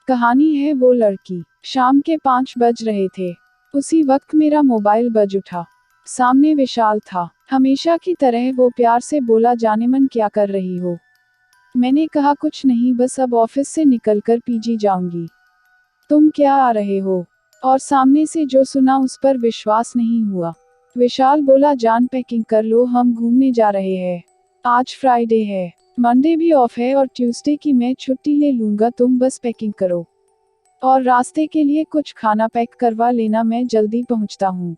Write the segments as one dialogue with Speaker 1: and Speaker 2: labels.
Speaker 1: कहानी है वो लड़की। शाम के 5 बज रहे थे। उसी वक्त मेरा मोबाइल बज उठा। सामने विशाल था। हमेशा की तरह वो प्यार से बोला, जाने मन क्या कर रही हो। मैंने कहा कुछ नहीं, बस अब ऑफिस से निकलकर पीजी जाऊंगी। तुम क्या आ रहे हो? और सामने से जो सुना उस पर विश्वास नहीं हुआ। विशाल बोला, जान पैकिंग कर लो, हम घूमने जा रहे हैं। आज फ्राइडे है, मंडे भी ऑफ है और ट्यूसडे की मैं छुट्टी ले लूंगा, तुम बस पैकिंग करो और रास्ते के लिए कुछ खाना पैक करवा लेना, मैं जल्दी पहुंचता हूँ।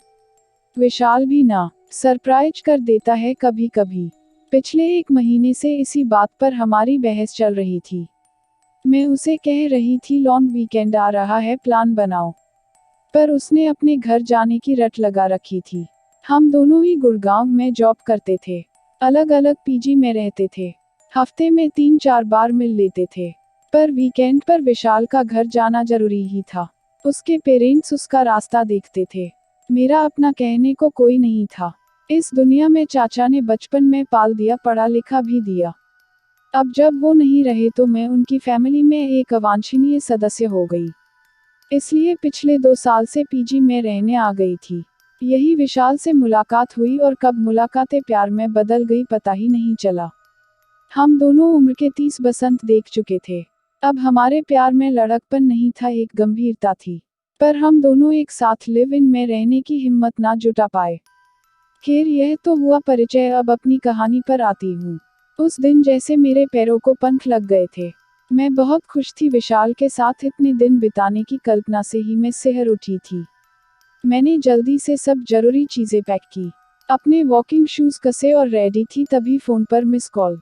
Speaker 1: विशाल भी ना सरप्राइज कर देता है कभी कभी। पिछले 1 महीने से इसी बात पर हमारी बहस चल रही थी। मैं उसे कह रही थी लॉन्ग वीकेंड आ रहा है, प्लान बनाओ, पर उसने अपने घर जाने की रट लगा रखी थी। हम दोनों ही गुड़गांव में जॉब करते थे, अलग अलग पीजी में रहते थे, हफ्ते में 3-4 बार मिल लेते थे, पर वीकेंड पर विशाल का घर जाना जरूरी ही था। उसके पेरेंट्स उसका रास्ता देखते थे। मेरा अपना कहने को कोई नहीं था। इस दुनिया में चाचा ने बचपन में पाल दिया, पढ़ा लिखा भी दिया। अब जब वो नहीं रहे तो मैं उनकी फैमिली में एक अवांछनीय सदस्य हो गई। इसलिए पिछले 2 साल से पीजी में रहने आ गई थी। यही विशाल से मुलाकात हुई और कब मुलाकातें प्यार में बदल गई पता ही नहीं चला। हम दोनों उम्र के 30 बसंत देख चुके थे। अब हमारे प्यार में लड़कपन नहीं था, एक गंभीरता थी। पर हम दोनों एक साथ लिव इन में रहने की हिम्मत ना जुटा पाए। खैर, यह तो हुआ परिचय, अब अपनी कहानी पर आती हूँ। उस दिन जैसे मेरे पैरों को पंख लग गए थे। मैं बहुत खुश थी। विशाल के साथ इतने दिन बिताने की कल्पना से ही मैं सिहर उठी थी। मैंने जल्दी से सब जरूरी चीजें पैक की, अपने वॉकिंग शूज कसे और रेडी थी, तभी फोन पर मिस कॉल,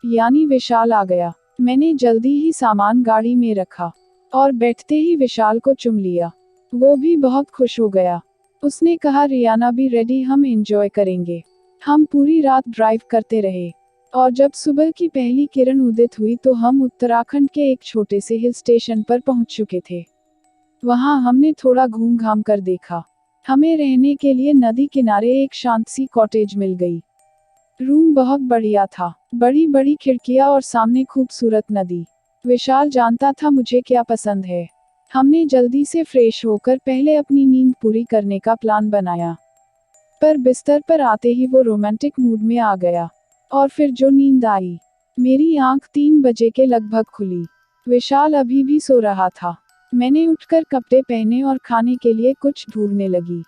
Speaker 1: यानी विशाल आ गया। मैंने जल्दी ही सामान गाड़ी में रखा और बैठते ही विशाल को चुम लिया। वो भी बहुत खुश हो गया। उसने कहा, रियाना भी रेडी, हम एंजॉय करेंगे। हम पूरी रात ड्राइव करते रहे और जब सुबह की पहली किरण उदित हुई तो हम उत्तराखंड के एक छोटे से हिल स्टेशन पर पहुंच चुके थे। वहां हमने थोड़ा घूम घाम कर देखा। हमें रहने के लिए नदी किनारे एक शांत सी कॉटेज मिल गई। रूम बहुत बढ़िया था, बड़ी बड़ी खिड़कियां और सामने खूबसूरत नदी। विशाल जानता था मुझे क्या पसंद है। हमने जल्दी से फ्रेश होकर पहले अपनी नींद पूरी करने का प्लान बनाया, पर बिस्तर पर आते ही वो रोमांटिक मूड में आ गया। और फिर जो नींद आई, मेरी आंख 3 बजे के लगभग खुली। विशाल अभी भी सो रहा था। मैंने उठकर कपड़े पहने और खाने के लिए कुछ ढूंढने लगी।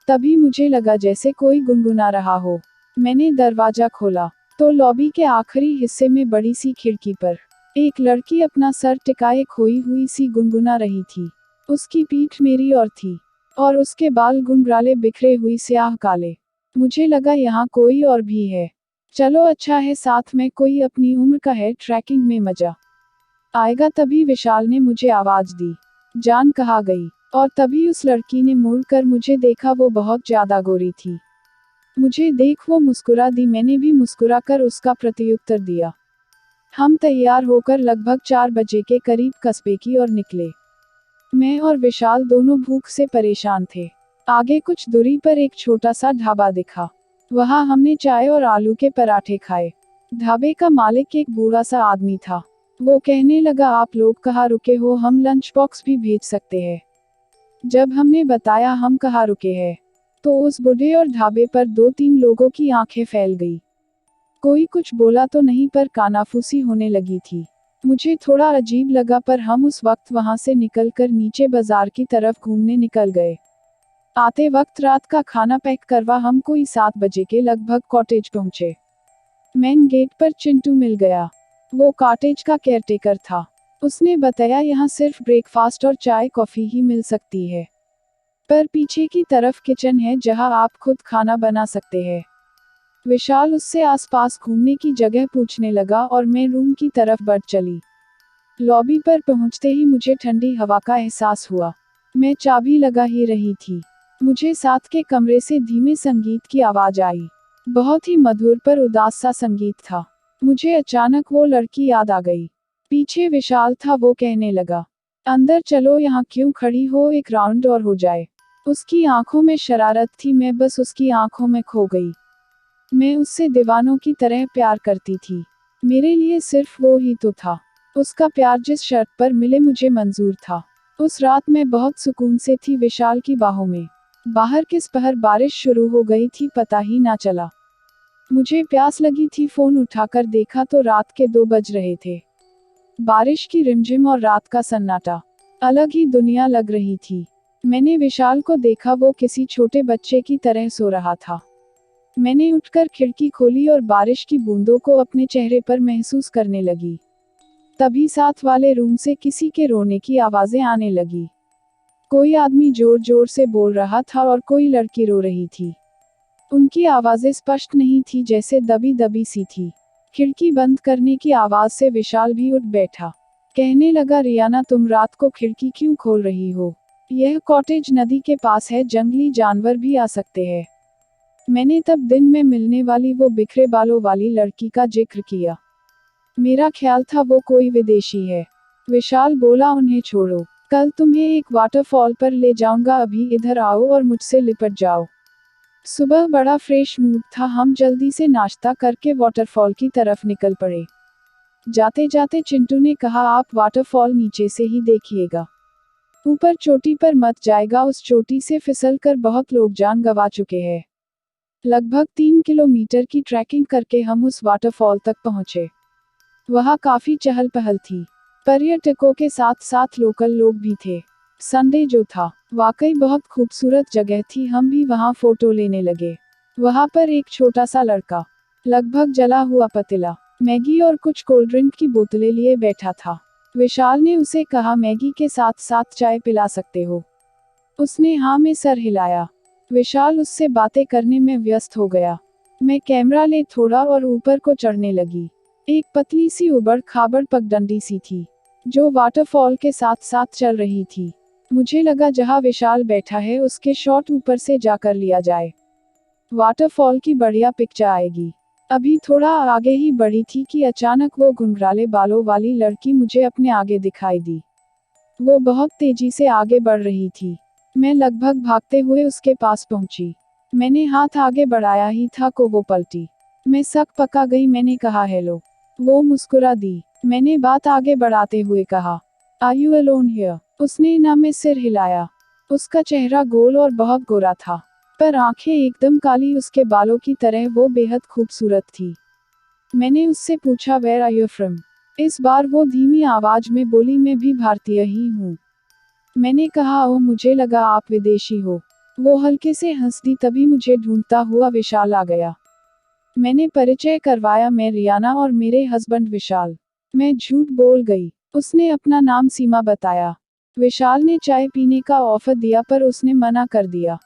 Speaker 1: तभी मुझे लगा जैसे कोई गुनगुना रहा हो। मैंने दरवाजा खोला तो लॉबी के आखिरी हिस्से में बड़ी सी खिड़की पर एक लड़की अपना सर टिकाए खोई हुई सी गुनगुना रही थी। उसकी पीठ मेरी ओर थी और उसके बाल गुंगराले बिखरे हुई स्याह काले। मुझे लगा यहाँ कोई और भी है। चलो अच्छा है, साथ में कोई अपनी उम्र का है, ट्रैकिंग में मजा आएगा। तभी विशाल ने मुझे आवाज दी, जान कहाँ गई? और तभी उस लड़की ने मुड़कर मुझे देखा। वो बहुत ज्यादा गोरी थी। मुझे देख वो मुस्कुरा दी, मैंने भी मुस्कुराकर उसका प्रत्युत्तर दिया। हम तैयार होकर लगभग 4 बजे के करीब कस्बे की ओर निकले। मैं और विशाल दोनों भूख से परेशान थे। आगे कुछ दूरी पर एक छोटा सा ढाबा दिखा। वहां हमने चाय और आलू के पराठे खाए। ढाबे का मालिक एक बूढ़ा सा आदमी था। वो कहने लगा, आप लोग कहाँ रुके हो? हम लंच बॉक्स भी भेज सकते हैं। जब हमने बताया हम कहाँ रुके हैं, तो उस बूढ़े और ढाबे पर 2-3 लोगों की आंखें फैल गई। कोई कुछ बोला तो नहीं, पर कानाफूसी होने लगी थी। मुझे थोड़ा अजीब लगा, पर हम उस वक्त वहां से निकलकर नीचे बाजार की तरफ घूमने निकल गए। आते वक्त रात का खाना पैक करवा हम कोई 7 बजे के लगभग कॉटेज पहुंचे। मेन गेट पर चिंटू मिल गया। वो कॉटेज का केयरटेकर था। उसने बताया यहाँ सिर्फ ब्रेकफास्ट और चाय कॉफी ही मिल सकती है, पर पीछे की तरफ किचन है जहां आप खुद खाना बना सकते हैं। विशाल उससे आसपास घूमने की जगह पूछने लगा और मैं रूम की तरफ बढ़ चली। लॉबी पर पहुंचते ही मुझे ठंडी हवा का एहसास हुआ। मैं चाबी लगा ही रही थी, मुझे साथ के कमरे से धीमे संगीत की आवाज आई। बहुत ही मधुर पर उदास सा संगीत था। मुझे अचानक वो लड़की याद आ गई। पीछे विशाल था। वो कहने लगा, अंदर चलो, यहाँ क्यों खड़ी हो, एक राउंड और हो जाए। उसकी आंखों में शरारत थी। मैं बस उसकी आंखों में खो गई। मैं उससे दीवानों की तरह प्यार करती थी। मेरे लिए सिर्फ वो ही तो था। उसका प्यार जिस शर्त पर मिले मुझे मंजूर था। उस रात मैं बहुत सुकून से थी विशाल की बाहों में। बाहर किस पहर बारिश शुरू हो गई थी पता ही ना चला। मुझे प्यास लगी थी, फोन उठाकर देखा तो रात के 2 बज रहे थे। बारिश की रिमझिम और रात का सन्नाटा, अलग ही दुनिया लग रही थी। मैंने विशाल को देखा, वो किसी छोटे बच्चे की तरह सो रहा था। मैंने उठकर खिड़की खोली और बारिश की बूंदों को अपने चेहरे पर महसूस करने लगी। तभी साथ वाले रूम से किसी के रोने की आवाजें आने लगी। कोई आदमी जोर जोर से बोल रहा था और कोई लड़की रो रही थी। उनकी आवाजें स्पष्ट नहीं थी, जैसे दबी दबी सी थी। खिड़की बंद करने की आवाज से विशाल भी उठ बैठा। कहने लगा, रियाना तुम रात को खिड़की क्यों खोल रही हो? यह कॉटेज नदी के पास है, जंगली जानवर भी आ सकते हैं। मैंने तब दिन में मिलने वाली वो बिखरे बालों वाली लड़की का जिक्र किया। मेरा ख्याल था वो कोई विदेशी है। विशाल बोला, उन्हें छोड़ो, कल तुम्हें एक वाटरफॉल पर ले जाऊंगा, अभी इधर आओ और मुझसे लिपट जाओ। सुबह बड़ा फ्रेश मूड था, हम जल्दी से नाश्ता करके वाटरफॉल की तरफ निकल पड़े। जाते जाते चिंटू ने कहा, आप वाटरफॉल नीचे से ही देखिएगा, ऊपर चोटी पर मत जाएगा, उस चोटी से फिसलकर बहुत लोग जान गंवा चुके हैं। लगभग 3 किलोमीटर की ट्रैकिंग करके हम उस वाटरफॉल तक पहुंचे। वहाँ काफी चहल पहल थी, पर्यटकों के साथ साथ लोकल लोग भी थे। संडे जो था, वाकई बहुत खूबसूरत जगह थी, हम भी वहाँ फोटो लेने लगे। वहाँ पर एक छोटा सा लड़का लगभग जला हुआ पतीला, मैगी और कुछ कोल्ड ड्रिंक की बोतलें लिए बैठा था। विशाल ने उसे कहा, मैगी के साथ साथ चाय पिला सकते हो? उसने हाँ में सर हिलाया। विशाल उससे बातें करने में व्यस्त हो गया। मैं कैमरा ले थोड़ा और ऊपर को चढ़ने लगी। एक पतली सी उबड़ खाबड़ पगडंडी सी थी, जो वाटरफॉल के साथ साथ चल रही थी। मुझे लगा जहाँ विशाल बैठा है उसके शॉट ऊपर से जाकर लिया जाए, वाटरफॉल की बढ़िया पिक्चर आएगी। अभी थोड़ा आगे ही बढ़ी थी कि अचानक वो घुंघराले बालों वाली लड़की मुझे अपने आगे दिखाई दी। वो बहुत तेजी से आगे बढ़ रही थी। मैं लगभग भागते हुए उसके पास पहुंची। मैंने हाथ आगे बढ़ाया ही था को वो पलटी। मैं सक पका गई। मैंने कहा, हेलो। वो मुस्कुरा दी। मैंने बात आगे बढ़ाते हुए कहा, आर यू अलोन हियर? उसने ना में सिर हिलाया। उसका चेहरा गोल और बहुत गोरा था, पर आंखें एकदम काली, उसके बालों की तरह वो बेहद खूबसूरत थी। मैंने उससे पूछा, वेयर आर यू फ्रॉम? इस बार वो धीमी आवाज में बोली, मैं भी भारतीय ही हूँ। मैंने कहा, ओह, मुझे लगा आप विदेशी हो। वो हल्के से हंस दी। तभी मुझे ढूंढता हुआ विशाल आ गया। मैंने परिचय करवाया, मैं रियाना और मेरे हस्बैंड विशाल। मैं झूठ बोल गई। उसने अपना नाम सीमा बताया। विशाल ने चाय पीने का ऑफर दिया पर उसने मना कर दिया।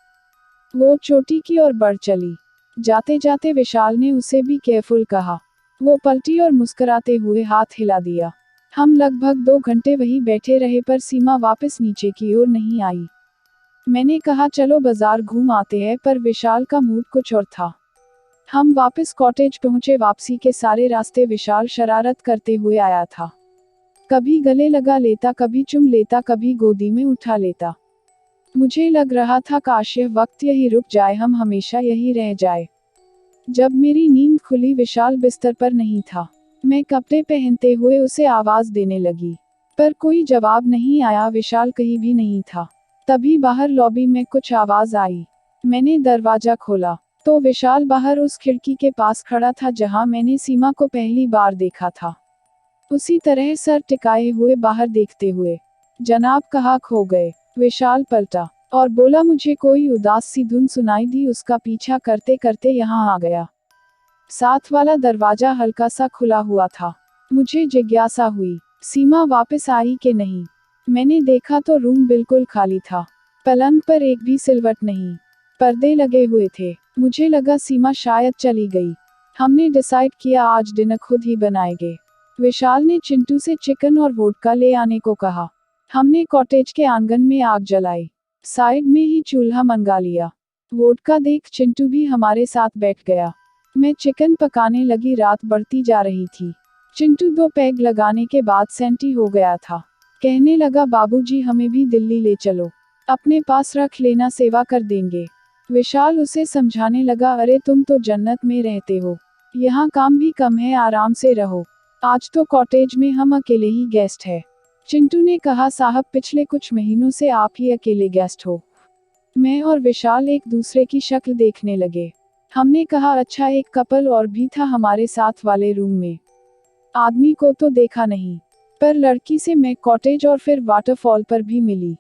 Speaker 1: वो चोटी की ओर बढ़ चली। जाते जाते विशाल ने उसे भी केयरफुल कहा। वो पलटी और मुस्कुराते हुए हाथ हिला दिया। हम लगभग 2 घंटे वहीं बैठे रहे पर सीमा वापस नीचे की ओर नहीं आई। मैंने कहा, चलो बाजार घूम आते हैं, पर विशाल का मूड कुछ और था। हम वापस कॉटेज पहुंचे। वापसी के सारे रास्ते विशाल शरारत करते हुए आया था। कभी गले लगा लेता, कभी चुम लेता, कभी गोदी में उठा लेता। मुझे लग रहा था काश यह वक्त यही रुक जाए, हम हमेशा यही रह जाए। जब मेरी नींद खुली विशाल बिस्तर पर नहीं था। मैं कपड़े पहनते हुए उसे आवाज देने लगी, पर कोई जवाब नहीं आया। विशाल कहीं भी नहीं था। तभी बाहर लॉबी में कुछ आवाज आई। मैंने दरवाजा खोला तो विशाल बाहर उस खिड़की के पास खड़ा था जहां मैंने सीमा को पहली बार देखा था। उसी तरह सर टिकाए हुए बाहर देखते हुए। जनाब, कहाँ खो गए? विशाल पलटा और बोला, मुझे कोई उदास सी धुन सुनाई दी, उसका पीछा करते करते यहाँ आ गया। साथ वाला दरवाजा हल्का सा खुला हुआ था। मुझे जिज्ञासा हुई, सीमा वापस आई कि नहीं। मैंने देखा तो रूम बिल्कुल खाली था। पलंग पर एक भी सिलवट नहीं, पर्दे लगे हुए थे। मुझे लगा सीमा शायद चली गई। हमने डिसाइड किया आज डिनर खुद ही बनाएंगे। विशाल ने चिंटू से चिकन और वोडका ले आने को कहा। हमने कॉटेज के आंगन में आग जलाई। साइड में ही चूल्हा मंगा लिया। वोडका देख चिंटू भी हमारे साथ बैठ गया। मैं चिकन पकाने लगी। रात बढ़ती जा रही थी। चिंटू 2 पैग लगाने के बाद सेंटी हो गया था। कहने लगा, बाबूजी हमें भी दिल्ली ले चलो, अपने पास रख लेना, सेवा कर देंगे। विशाल उसे समझाने लगा, अरे तुम तो जन्नत में रहते हो, यहाँ काम भी कम है, आराम से रहो। आज तो कॉटेज में हम अकेले ही गेस्ट हैं। चिंटू ने कहा, साहब पिछले कुछ महीनों से आप ही अकेले गेस्ट हो। मैं और विशाल एक दूसरे की शक्ल देखने लगे। हमने कहा, अच्छा एक कपल और भी था हमारे साथ वाले रूम में। आदमी को तो देखा नहीं, पर लड़की से मैं कॉटेज और फिर वाटरफॉल पर भी मिली।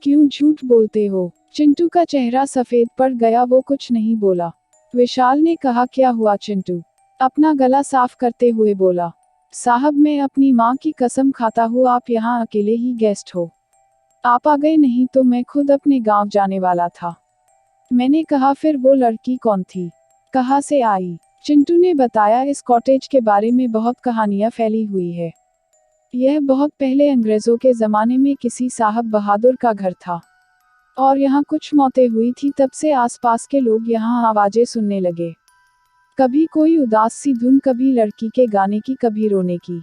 Speaker 1: क्यों झूठ बोलते हो? चिंटू का चेहरा सफेद पड़ गया, वो कुछ नहीं बोला। विशाल ने कहा, क्या हुआ चिंटू? अपना गला साफ करते हुए बोला, साहब मैं अपनी माँ की कसम खाता हूँ आप यहाँ अकेले ही गेस्ट हो। आप आ गए, नहीं तो मैं खुद अपने गांव जाने वाला था। मैंने कहा, फिर वो लड़की कौन थी? कहाँ से आई? चिंटू ने बताया, इस कॉटेज के बारे में बहुत कहानियां फैली हुई है। यह बहुत पहले अंग्रेजों के जमाने में किसी साहब बहादुर का घर था और यहाँ कुछ मौतें हुई थी। तब से आसपास के लोग यहाँ आवाजें सुनने लगे। कभी कोई उदास सी धुन, कभी लड़की के गाने की, कभी रोने की।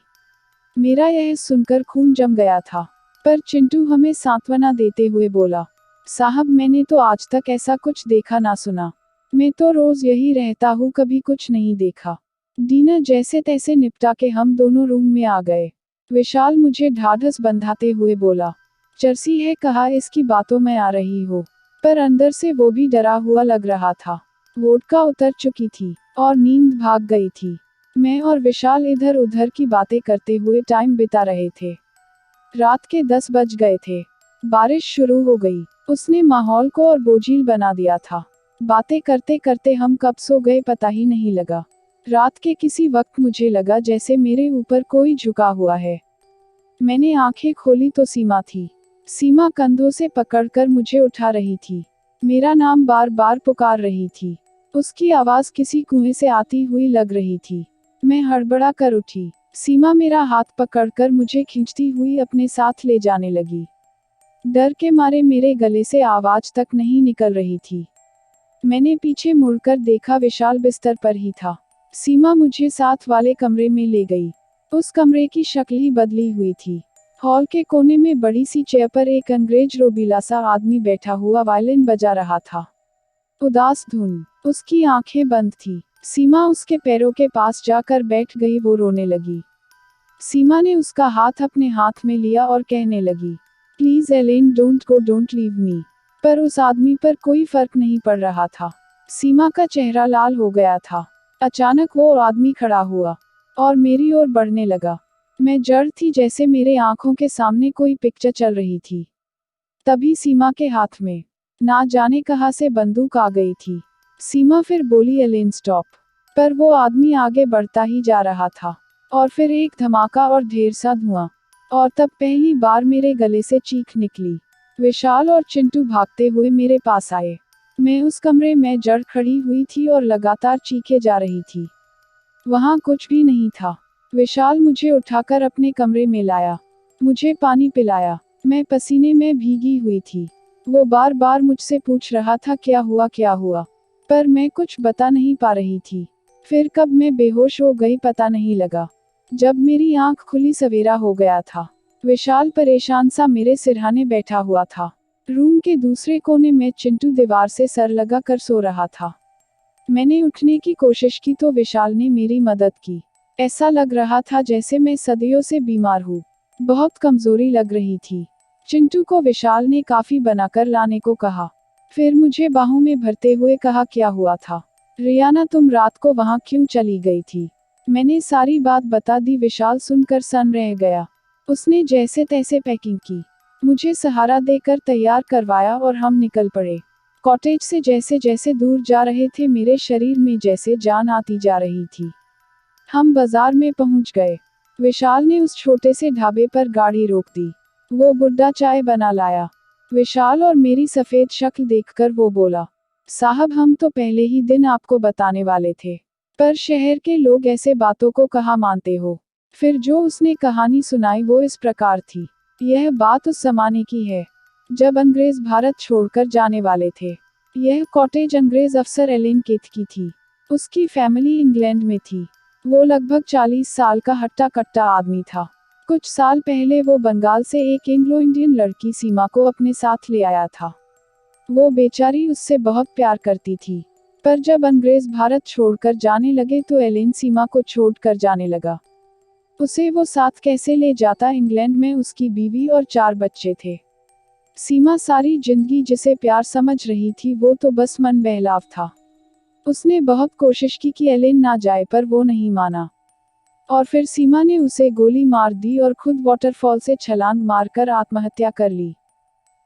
Speaker 1: मेरा यह सुनकर खून जम गया था। पर चिंटू हमें सांत्वना देते हुए बोला, साहब मैंने तो आज तक ऐसा कुछ देखा ना सुना। मैं तो रोज यही रहता हूँ, कभी कुछ नहीं देखा। डिनर जैसे तैसे निपटा के हम दोनों रूम में आ गए। विशाल मुझे ढाढ़स बंधाते हुए बोला, चर्सी है, कहा इसकी बातों में आ रही हो। पर अंदर से वो भी डरा हुआ लग रहा था। वोडका उतर चुकी थी और नींद भाग गई थी। मैं और विशाल इधर उधर की बातें करते हुए टाइम बिता रहे थे। रात के 10 बज गए थे। बारिश शुरू हो गई। उसने माहौल को और बोझिल बना दिया था। बातें करते करते हम कब सो गए पता ही नहीं लगा। रात के किसी वक्त मुझे लगा जैसे मेरे ऊपर कोई झुका हुआ है। मैंने आंखें खोली तो सीमा थी। सीमा कंधों से पकड़कर मुझे उठा रही थी। मेरा नाम बार बार पुकार रही थी। उसकी आवाज किसी कुएं से आती हुई लग रही थी। मैं हड़बड़ा कर उठी। सीमा मेरा हाथ पकड़कर मुझे खींचती हुई अपने साथ ले जाने लगी। डर के मारे मेरे गले से आवाज तक नहीं निकल रही थी। मैंने पीछे मुड़कर देखा, विशाल बिस्तर पर ही था। सीमा मुझे साथ वाले कमरे में ले गई। उस कमरे की शक्ल ही बदली हुई थी। हॉल के कोने में बड़ी सी चेयर पर एक अंग्रेज रोबीला सा आदमी बैठा हुआ वायलिन बजा रहा था। उदास धुन। उसकी आंखें बंद थी। सीमा उसके पैरों के पास जाकर बैठ गई, वो रोने लगी। सीमा ने उसका हाथ अपने हाथ में लिया और कहने लगी, please Ellen, don't go, don't leave me. पर उस आदमी पर कोई फर्क नहीं पड़ रहा था। सीमा का चेहरा लाल हो गया था। अचानक वो आदमी खड़ा हुआ और मेरी ओर बढ़ने लगा। मैं जड़ थी, जैसे मेरे आंखों के सामने कोई पिक्चर चल रही थी। तभी सीमा के हाथ में ना जाने कहां से बंदूक आ गई थी। सीमा फिर बोली, एलेन स्टॉप। पर वो आदमी आगे बढ़ता ही जा रहा था और फिर एक धमाका और ढेर सा धुआं। और तब पहली बार मेरे गले से चीख निकली। विशाल और चिंटू भागते हुए मेरे पास आए। मैं उस कमरे में जड़ खड़ी हुई थी और लगातार चीखे जा रही थी। वहां कुछ भी नहीं था। विशाल मुझे उठाकर अपने कमरे में लाया, मुझे पानी पिलाया। मैं पसीने में भीगी हुई थी। वो बार बार मुझसे पूछ रहा था, क्या हुआ क्या हुआ, पर मैं कुछ बता नहीं पा रही थी। फिर कब मैं बेहोश हो गई पता नहीं लगा। जब मेरी आंख खुली सवेरा हो गया था। विशाल परेशान सा मेरे सिरहाने बैठा हुआ था। रूम के दूसरे कोने में चिंटू दीवार से सर लगा कर सो रहा था। मैंने उठने की कोशिश की तो विशाल ने मेरी मदद की। ऐसा लग रहा था जैसे मैं सदियों से बीमार हूँ। बहुत कमजोरी लग रही थी। चिंटू को विशाल ने काफी बनाकर लाने को कहा। फिर मुझे बाहों में भरते हुए कहा, क्या हुआ था रियाना, तुम रात को वहां क्यों चली गई थी? मैंने सारी बात बता दी। विशाल सुनकर सन रह गया। उसने जैसे तैसे पैकिंग की, मुझे सहारा देकर तैयार करवाया और हम निकल पड़े। कॉटेज से जैसे जैसे दूर जा रहे थे, मेरे शरीर में जैसे जान आती जा रही थी। हम बाजार में पहुंच गए। विशाल ने उस छोटे से ढाबे पर गाड़ी रोक दी। वो बुड्ढा चाय बना लाया। विशाल और मेरी सफेद शक्ल देखकर वो बोला, साहब हम तो पहले ही दिन आपको बताने वाले थे, पर शहर के लोग ऐसे बातों को कहाँ मानते हो। फिर जो उसने कहानी सुनाई वो इस प्रकार थी। यह बात उस जमाने की है जब अंग्रेज भारत छोड़कर जाने वाले थे। यह कॉटेज अंग्रेज अफसर एलेन केथ की थी। उसकी फैमिली इंग्लैंड में थी। वो लगभग 40 साल का हट्टा कट्टा आदमी था। कुछ साल पहले वो बंगाल से एक एंग्लो इंडियन लड़की सीमा को अपने साथ ले आया था। वो बेचारी उससे बहुत प्यार करती थी, पर जब अंग्रेज भारत छोड़कर जाने लगे तो एलेन सीमा को छोड़कर जाने लगा। उसे वो साथ कैसे ले जाता। इंग्लैंड में उसकी बीवी और 4 बच्चे थे। सीमा सारी जिंदगी जिसे प्यार समझ रही थी वो तो बस मन बहलाव था। उसने बहुत कोशिश की कि एलेन ना जाए पर वो नहीं माना। और फिर सीमा ने उसे गोली मार दी और खुद वाटरफॉल से छलांग मारकर आत्महत्या कर ली।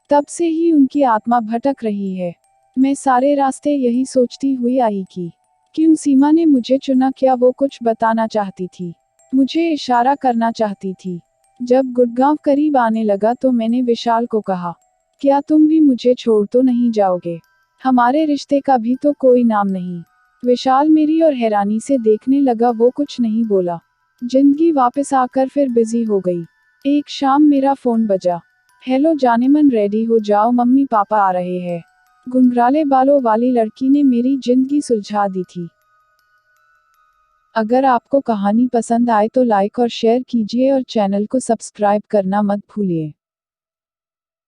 Speaker 1: तब से ही उनकी आत्मा भटक रही है। मैं सारे रास्ते यही सोचती हुई आई कि क्यों सीमा ने मुझे चुना। क्या वो कुछ बताना चाहती थी, मुझे इशारा करना चाहती थी। जब गुड़गांव करीब आने लगा तो मैंने विशाल को कहा, क्या तुम भी मुझे छोड़ तो नहीं जाओगे? हमारे रिश्ते का भी तो कोई नाम नहीं। विशाल मेरी और हैरानी से देखने लगा। वो कुछ नहीं बोला। जिंदगी वापस आकर फिर बिजी हो गई। एक शाम मेरा फोन बजा। हेलो जानेमन, रेडी हो जाओ, मम्मी पापा आ रहे हैं। गुंगराले बालों वाली लड़की ने मेरी जिंदगी सुलझा दी थी। अगर आपको कहानी पसंद आए तो लाइक और शेयर कीजिए और चैनल को सब्सक्राइब करना मत भूलिए।